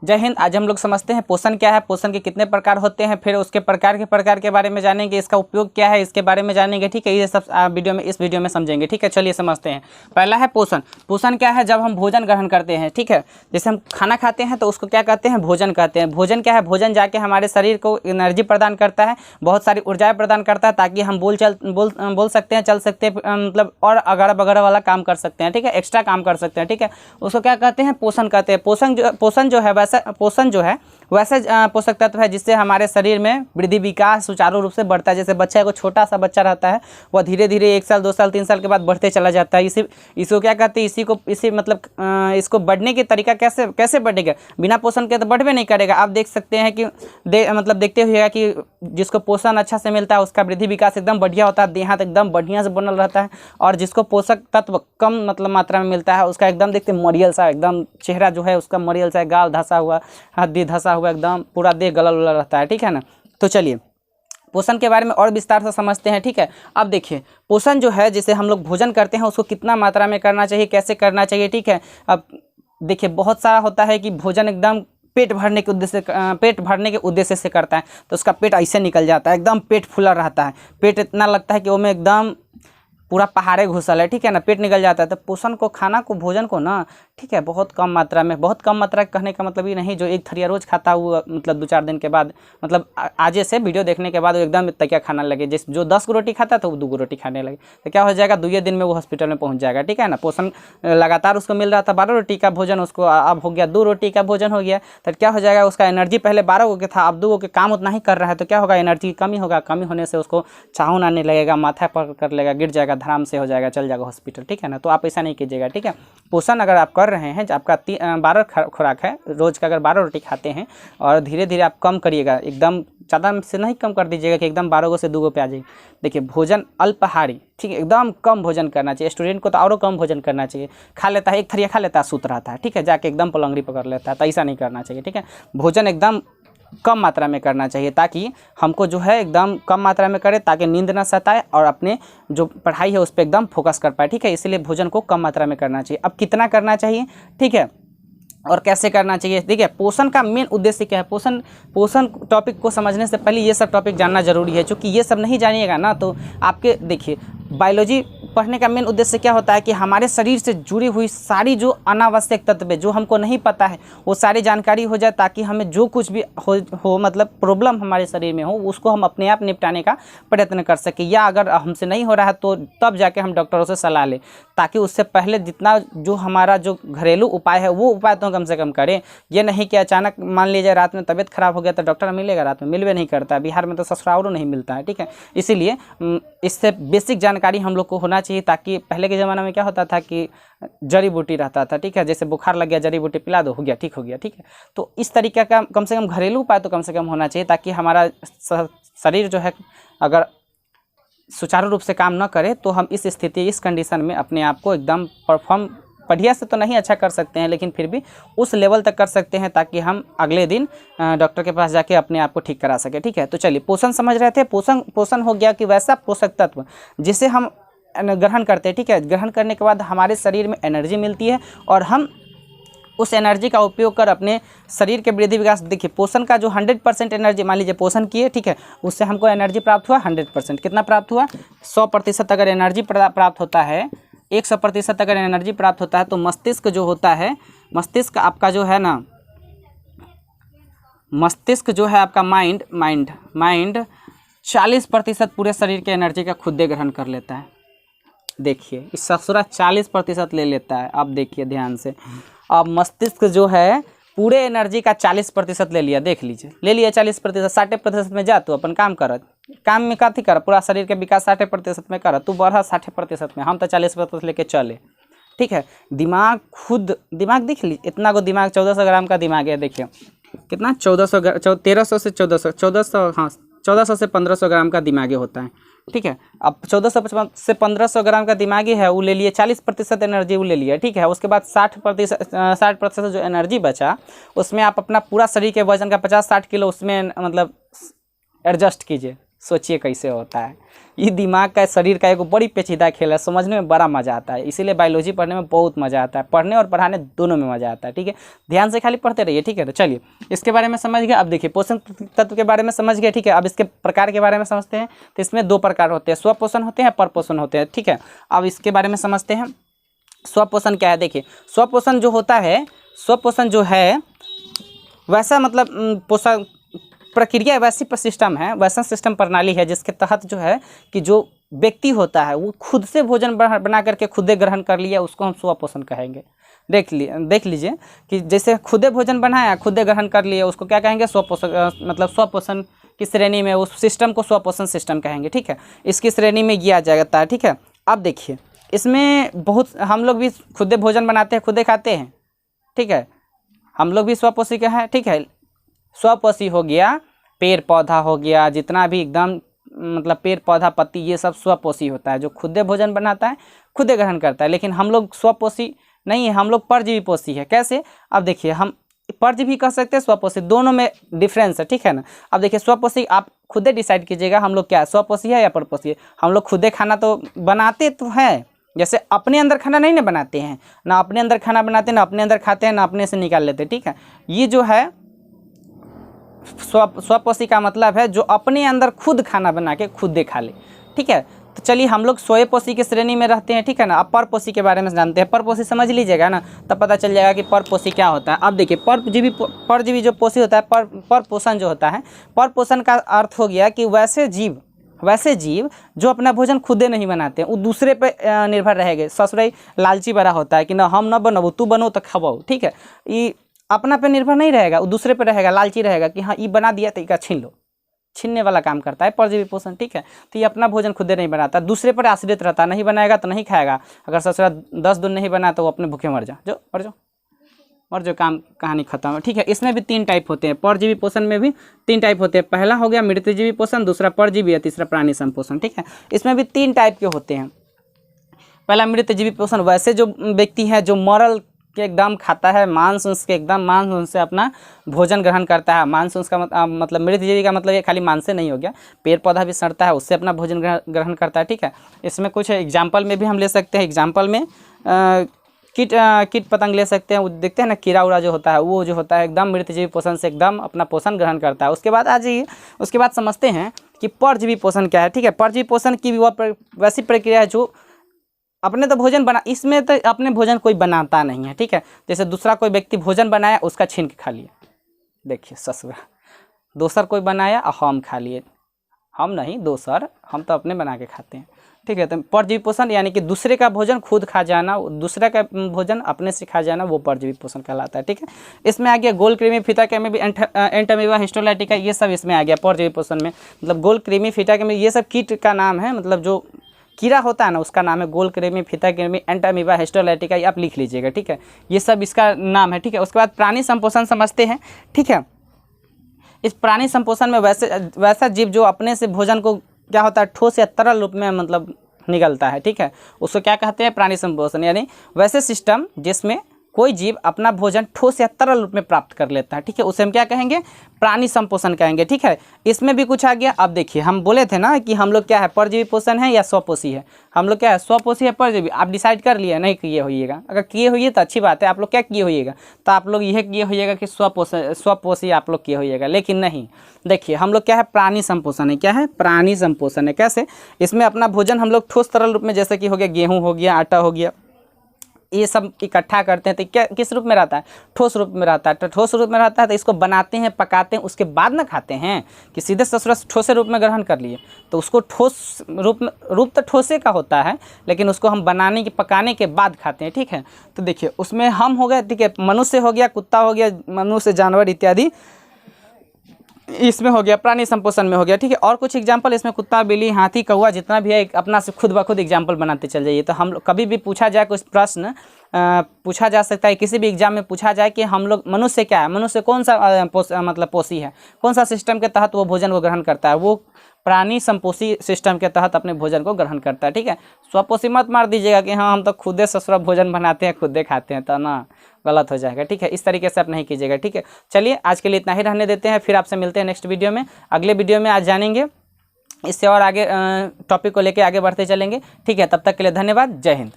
जय हिंद। आज हम लोग समझते हैं पोषण क्या है, पोषण के कितने प्रकार होते हैं, फिर उसके प्रकार के बारे में जानेंगे, इसका उपयोग क्या है इसके बारे में जानेंगे। ठीक है, ये सब इस वीडियो में समझेंगे। ठीक है, चलिए समझते हैं। पहला है पोषण। पोषण क्या है? जब हम भोजन ग्रहण करते हैं, ठीक है, जैसे हम खाना खाते हैं तो उसको क्या कहते हैं? भोजन कहते हैं। भोजन क्या है? भोजन जाके हमारे शरीर को एनर्जी प्रदान करता है, बहुत सारी ऊर्जाएं प्रदान करता है, ताकि हम बोल सकते हैं, चल सकते हैं, मतलब और अगड़ बगड़ वाला काम कर सकते हैं। ठीक है, एक्स्ट्रा काम कर सकते हैं। ठीक है, उसको क्या कहते हैं? पोषण कहते हैं। पोषण जो है वैसे पोषक तत्व है जिससे हमारे शरीर में वृद्धि विकास सुचारू रूप से बढ़ता है। जैसे बच्चा, को छोटा सा बच्चा रहता है, वह धीरे धीरे 1 साल 2 साल 3 साल के बाद बढ़ते चला जाता है। इसको क्या कहते हैं? इसको बढ़ने की तरीका कैसे बढ़ेगा? बिना पोषण के तो बढ़वे नहीं करेगा। आप देख सकते हैं कि देखते हुए कि जिसको पोषण अच्छा से मिलता है उसका वृद्धि विकास एकदम बढ़िया होता है, देहात एकदम बढ़िया से बनल रहता है। और जिसको पोषक तत्व कम मात्रा में मिलता है उसका एकदम देखते मरियल सा, एकदम चेहरा जो है उसका मरियल सा, गाल धंसा हुआ, हड्डी धंसा हुआ, एकदम पूरा देह गलल उलल रहता है। ठीक है ना। तो चलिए पोषण के बारे में और विस्तार से समझते हैं। ठीक है, अब देखिए पोषण जो है, जैसे हम लोग भोजन करते हैं उसको कितना मात्रा में करना चाहिए, कैसे करना चाहिए। ठीक है, अब देखिए बहुत सारा होता है कि भोजन एकदम पेट भरने के उद्देश्य से करता है तो उसका पेट ऐसे निकल जाता है, एकदम पेट फूला रहता है, पेट इतना लगता है कि वो में एकदम पूरा पहाड़े घुसल है। ठीक है ना, पेट निकल जाता है। तो पोषण को, खाना को, भोजन को ना, ठीक है, बहुत कम मात्रा कहने का मतलब ये नहीं जो एक थरिया रोज खाता हुआ, मतलब 2-4 दिन के बाद, मतलब आजे से वीडियो देखने के बाद वो एकदम तकिया खाना लगे। जो 10 गो रोटी खाता था वो 2 गो रोटी खाने लगे, तो क्या हो जाएगा? 2 दिन में वो हॉस्पिटल में पहुंच जाएगा। ठीक है ना। पोषण लगातार उसको मिल रहा था, 12 रोटी का भोजन, उसको अब हो गया 2 रोटी का भोजन हो गया, तो क्या हो जाएगा? उसका एनर्जी पहले 12 गो के था, अब 2 गो के काम उतना ही कर रहा है, तो क्या होगा? एनर्जी की कमी होगा। कमी होने से उसको चाहून आने लगेगा, माथा पर कर लेगा, गिर जाएगा, धराम से हो जाएगा, चल जाएगा हॉस्पिटल। ठीक है ना। तो आप ऐसा नहीं कीजिएगा। ठीक है, पोषण अगर आप कर रहे हैं, आपका 12 खुराक है रोज का, अगर 12 रोटी खाते हैं और धीरे धीरे आप कम करिएगा, एकदम ज़्यादा से नहीं कम कर दीजिएगा कि एकदम 12 गो से 2 गो पे आ जाइए। देखिए भोजन अल्पाहारी, ठीक है, एकदम कम भोजन करना चाहिए। स्टूडेंट को तो और कम भोजन करना चाहिए। खा लेता है, 1 थरिया खा लेता है, सूत रहता है, ठीक है, जाके एकदम पलंगड़ी पकड़ लेता है, तो ऐसा नहीं करना चाहिए। ठीक है, भोजन एकदम कम मात्रा में करना चाहिए, ताकि हमको जो है एकदम कम मात्रा में करें, ताकि नींद ना सताए और अपने जो पढ़ाई है उस पर एकदम फोकस कर पाए। ठीक है, इसलिए भोजन को कम मात्रा में करना चाहिए। अब कितना करना चाहिए, ठीक है, और कैसे करना चाहिए? देखिए पोषण का मेन उद्देश्य क्या है? पोषण टॉपिक को समझने से पहले ये सब टॉपिक जानना जरूरी है, क्योंकि ये सब नहीं जानिएगा ना तो आपके, देखिए बायोलॉजी पढ़ने का मेन उद्देश्य क्या होता है कि हमारे शरीर से जुड़ी हुई सारी जो अनावश्यक तत्व जो हमको नहीं पता है वो सारी जानकारी हो जाए, ताकि हमें जो कुछ भी हो मतलब प्रॉब्लम हमारे शरीर में हो उसको हम अपने आप निपटाने का प्रयत्न कर सकें, या अगर हमसे नहीं हो रहा है तो तब जाके हम डॉक्टरों से सलाह लें, ताकि उससे पहले जितना जो हमारा जो घरेलू उपाय है वो उपाय तो कम से कम करें। ये नहीं कि अचानक मान लीजिए रात में तबीयत खराब हो गया तो डॉक्टर मिलेगा, रात में मिलवे नहीं करता, बिहार में तो ससुरालों नहीं मिलता है। ठीक है, इसीलिए इससे बेसिक जानकारी हम लोग को होना चाहिए, ताकि पहले के ज़माने में क्या होता था कि जड़ी बूटी रहता था, ठीक है, जैसे बुखार लग गया जड़ी बूटी पिला दो, हो गया, ठीक हो गया। ठीक है, तो इस तरीके का कम से कम घरेलू उपाय तो कम से कम होना चाहिए, ताकि हमारा शरीर जो है अगर सुचारू रूप से काम न करे तो हम इस स्थिति, इस कंडीशन में अपने आप को एकदम परफॉर्म बढ़िया से तो नहीं अच्छा कर सकते हैं, लेकिन फिर भी उस लेवल तक कर सकते हैं, ताकि हम अगले दिन डॉक्टर के पास जाके अपने आप को ठीक करा सके। ठीक है, तो चलिए पोषण समझ रहे थे। पोषण हो गया कि वैसा पोषक तत्व जिसे हम ग्रहण करते हैं। ठीक है, ग्रहण करने के बाद हमारे शरीर में एनर्जी मिलती है और हम उस एनर्जी का उपयोग कर अपने शरीर के वृद्धि विकास, देखिए पोषण का जो 100% एनर्जी, मान लीजिए पोषण किए, ठीक है, उससे हमको एनर्जी प्राप्त हुआ 100%। कितना प्राप्त हुआ? 100% अगर एनर्जी प्राप्त होता है, 100% अगर एनर्जी प्राप्त होता है तो मस्तिष्क जो होता है, मस्तिष्क आपका जो है ना, मस्तिष्क जो है आपका माइंड 40% पूरे शरीर के एनर्जी का खुद ग्रहण कर लेता है। देखिए इस ससुरा 40% ले लेता है। आप देखिए ध्यान से, अब मस्तिष्क जो है पूरे एनर्जी का 40% ले लिया, देख लीजिए, ले लिया 40%, 60% में जा, तू अपन काम कर, काम में कथी कर, पूरा शरीर के विकास 60% में कर, तू बढ़ा 60% में, हम तो 40% लेके चले। ठीक है, दिमाग देख लीजिए, इतना को दिमाग 1400 ग्राम का दिमाग है। देखिए कितना 1300 से 1400 हाँ 1400 से 1500 ग्राम का दिमागी होता है। ठीक है, अब 1400 से 1500 ग्राम का दिमागी है, वो ले लिए 40% एनर्जी वो ले लिया। ठीक है, उसके बाद 60% जो एनर्जी बचा उसमें आप अपना पूरा शरीर के वजन का 50-60 किलो उसमें मतलब एडजस्ट कीजिए, सोचिए कैसे होता है। ये दिमाग का शरीर का एक बड़ी पेचीदा खेल है, समझने में बड़ा मज़ा आता है, इसीलिए बायोलॉजी पढ़ने में बहुत मज़ा आता है, पढ़ने और पढ़ाने दोनों में मज़ा आता है। ठीक है, ध्यान से खाली पढ़ते रहिए। ठीक है, तो चलिए इसके बारे में समझ गए। अब देखिए पोषण तत्व के बारे में समझ गए। ठीक है, अब इसके प्रकार के बारे में समझते हैं। तो इसमें 2 प्रकार होते हैं, स्वपोषण होते हैं, परपोषण होते हैं। ठीक है, अब इसके बारे में समझते हैं। स्वपोषण क्या है? देखिए स्वपोषण जो होता है, स्वपोषण जो है वैसा मतलब पोषण प्रक्रिया वैसी सिस्टम है, वैसा सिस्टम प्रणाली है जिसके तहत जो है कि जो व्यक्ति होता है वो खुद से भोजन बना करके खुदे ग्रहण कर लिया, उसको हम स्वपोषण कहेंगे। देख लीजिए कि जैसे खुदे भोजन बनाया, खुदे ग्रहण कर लिए, उसको क्या कहेंगे? स्वपोषण, मतलब स्वपोषण की श्रेणी में उस सिस्टम को स्वपोषण सिस्टम कहेंगे। ठीक है, इसकी श्रेणी में किया जाता है। ठीक है, अब देखिए इसमें बहुत, हम लोग भी खुदे भोजन बनाते हैं, खुदे खाते हैं। ठीक है, हम लोग भी स्वपोषी का है। ठीक है, स्वपोषी हो गया, पेड़ पौधा हो गया, जितना भी एकदम मतलब पेड़ पौधा पत्ती ये सब स्वपोषी होता है, जो खुदे भोजन बनाता है, खुदे ग्रहण करता है। लेकिन हम लोग स्वपोषी नहीं है, हम लोग परजीवी पोषी है। कैसे? अब देखिए हम परजीवी कह सकते हैं, स्वपोषी, दोनों में डिफरेंस है। ठीक है ना। अब देखिए स्वपोषी आप खुदे डिसाइड कीजिएगा, हम लोग क्या स्वपोषी है या परपोषी है। हम लोग खुदे खाना तो बनाते तो हैं, जैसे अपने अंदर खाना नहीं ना बनाते हैं, ना अपने अंदर खाना बनाते हैं, ना अपने अंदर खाते हैं, ना अपने से निकाल लेते हैं। ठीक है, ये जो है स्वपोषी का मतलब है जो अपने अंदर खुद खाना बना के खुद दे खा ले। ठीक है, तो चलिए हम लोग स्वयपोषी की श्रेणी में रहते हैं। ठीक है ना। अब परपोषी के बारे में जानते हैं। परपोषी समझ लीजिएगा ना, तब पता चल जाएगा कि परपोषी क्या होता है। अब देखिए परजीवी जो पोषी होता है, परपोषण जो होता है, परपोषण का अर्थ हो गया कि वैसे जीव जो अपना भोजन खुदे नहीं बनाते हैं, वो दूसरे पे निर्भर रहेंगे। ससुराई लालची बड़ा होता है कि ना हम न बनाओ, तू बनो तो खवाओ। ठीक है, ये अपना पे निर्भर नहीं रहेगा, वो दूसरे पे रहेगा, लालची रहेगा कि हाँ ये बना दिया तो इसका छीन लो, छीनने वाला काम करता है परजीवी पोषण। ठीक है, तो ये अपना भोजन खुदे नहीं बनाता, दूसरे पर आश्रित रहता, नहीं बनाएगा तो नहीं खाएगा। अगर ससुरा 10 दिन नहीं बना तो वो अपने भूखे मर जो काम कहानी खत्म है। ठीक है, इसमें भी 3 टाइप होते हैं, परजीवी पोषण में भी 3 टाइप होते हैं। पहला हो गया मृतजीवी पोषण, दूसरा परजीवी, तीसरा प्राणी संपोषण। ठीक है, इसमें भी 3 टाइप के होते हैं। पहला मृतजीवी पोषण, वैसे जो व्यक्ति है जो मरल के एकदम खाता है, मांस उसके एकदम मांस से अपना भोजन ग्रहण करता है। मांस उसका मतलब मृतजीवी का मतलब ये खाली मांस से नहीं हो गया, पेड़ पौधा भी सड़ता है, उससे अपना भोजन ग्रहण करता है। ठीक है, इसमें कुछ एग्जाम्पल में भी हम ले सकते हैं। एग्जाम्पल में कीट पतंग ले सकते हैं। वो देखते हैं ना कीड़ा उड़ा जो होता है, वो जो होता है एकदम मृतजीवी पोषण से एकदम अपना पोषण ग्रहण करता है। उसके बाद आ जाइए, उसके बाद समझते हैं कि परजीवी पोषण क्या है। ठीक है, परजीवी पोषण की भी वैसी प्रक्रिया है जो अपने तो भोजन बना, इसमें तो अपने भोजन कोई बनाता नहीं है। ठीक है, जैसे दूसरा कोई व्यक्ति भोजन बनाया, उसका छीन के खा लिया। देखिए ससुरा, दोसर कोई बनाया और हम खा लिए, हम नहीं दोसर, हम तो अपने बना के खाते हैं। ठीक है, तो परजीवी पोषण यानी कि दूसरे का भोजन खुद खा जाना, दूसरे का भोजन अपने से खा जाना, वो परजीवी पोषण कहलाता है। ठीक है, इसमें आ गया गोल कृमि, फीता कृमि, भी एंटामीबा, हिस्टोलाइटिका, ये सब इसमें आ गया परजीवी पोषण में। मतलब गोल कृमि, फीता कृमि ये सब कीट का नाम है, मतलब जो कीड़ा होता है ना उसका नाम है गोल कृमि, फीता कृमि, एंटामीबा, हिस्टोलाइटिका, ये आप लिख लीजिएगा। ठीक है, ये सब इसका नाम है। ठीक है, उसके बाद प्राणी संपोषण समझते हैं। ठीक है, इस प्राणी संपोषण में वैसा जीव जो अपने से भोजन को क्या होता है ठोस या तरल रूप में मतलब निकलता है। ठीक है, उसको क्या कहते हैं? प्राणी संपोषण, यानी वैसे सिस्टम जिसमें कोई जीव अपना भोजन ठोस या तरल रूप में प्राप्त कर लेता है। ठीक है, उसे हम क्या कहेंगे? प्राणी संपोषण कहेंगे। ठीक है, इसमें भी कुछ आ गया। अब देखिए हम बोले थे ना कि हम लोग क्या है, परजीवी पोषण है या स्वपोषी है। हम लोग क्या है, स्वपोषी है परजीवी। आप डिसाइड कर लिए नहीं किए होइएगा, अगर किए होइए तो अच्छी बात है। आप लोग क्या किए होइएगा, तो आप लोग यह किए होइएगा कि स्वपोषी आप लोग किए होइएगा, लेकिन नहीं। देखिए हम लोग क्या है, प्राणी संपोषण है। क्या है? प्राणी संपोषण है। कैसे? इसमें अपना भोजन हम लोग ठोस तरल रूप में, जैसे कि हो गया गेहूँ हो गया, आटा हो गया, ये सब इकट्ठा करते हैं तो क्या किस रूप में रहता है? ठोस रूप में रहता है। तो ठोस रूप में रहता है तो इसको बनाते हैं, पकाते हैं, उसके बाद ना खाते हैं कि सीधे ससुरा ठोसे रूप में ग्रहण कर लिए। तो उसको ठोस रूप तो ठोसे का होता है, लेकिन उसको हम बनाने के पकाने के बाद खाते हैं। ठीक है, तो देखिए उसमें हम हो गए, ठीक है, मनुष्य हो गया, कुत्ता हो गया, मनुष्य, जानवर इत्यादि इसमें हो गया, प्राणी संपोषण में हो गया। ठीक है, और कुछ एग्जाम्पल इसमें कुत्ता, बिल्ली, हाथी, कौवा जितना भी है अपना से खुद ब खुद एग्जाम्पल बनाते चल जाइए। तो हम लोग कभी भी पूछा जाए कुछ प्रश्न पूछा जा सकता है, किसी भी एग्जाम में पूछा जाए कि हम लोग मनुष्य क्या है, मनुष्य कौन सा मतलब पोषी है, कौन सा सिस्टम के तहत वो भोजन को ग्रहण करता है, वो प्राणी संपोषी सिस्टम के तहत अपने भोजन को ग्रहण करता है। ठीक है, स्वपोषी मत मार दीजिएगा कि हाँ हम तो खुदे ससुरा भोजन बनाते हैं, खुदे खाते हैं, तो ना गलत हो जाएगा। ठीक है, इस तरीके से आप नहीं कीजिएगा। ठीक है, चलिए आज के लिए इतना ही रहने देते हैं, फिर आपसे मिलते हैं नेक्स्ट वीडियो में। अगले वीडियो में आज जानेंगे इससे और आगे टॉपिक को लेके आगे बढ़ते चलेंगे। ठीक है, तब तक के लिए धन्यवाद। जय हिंद।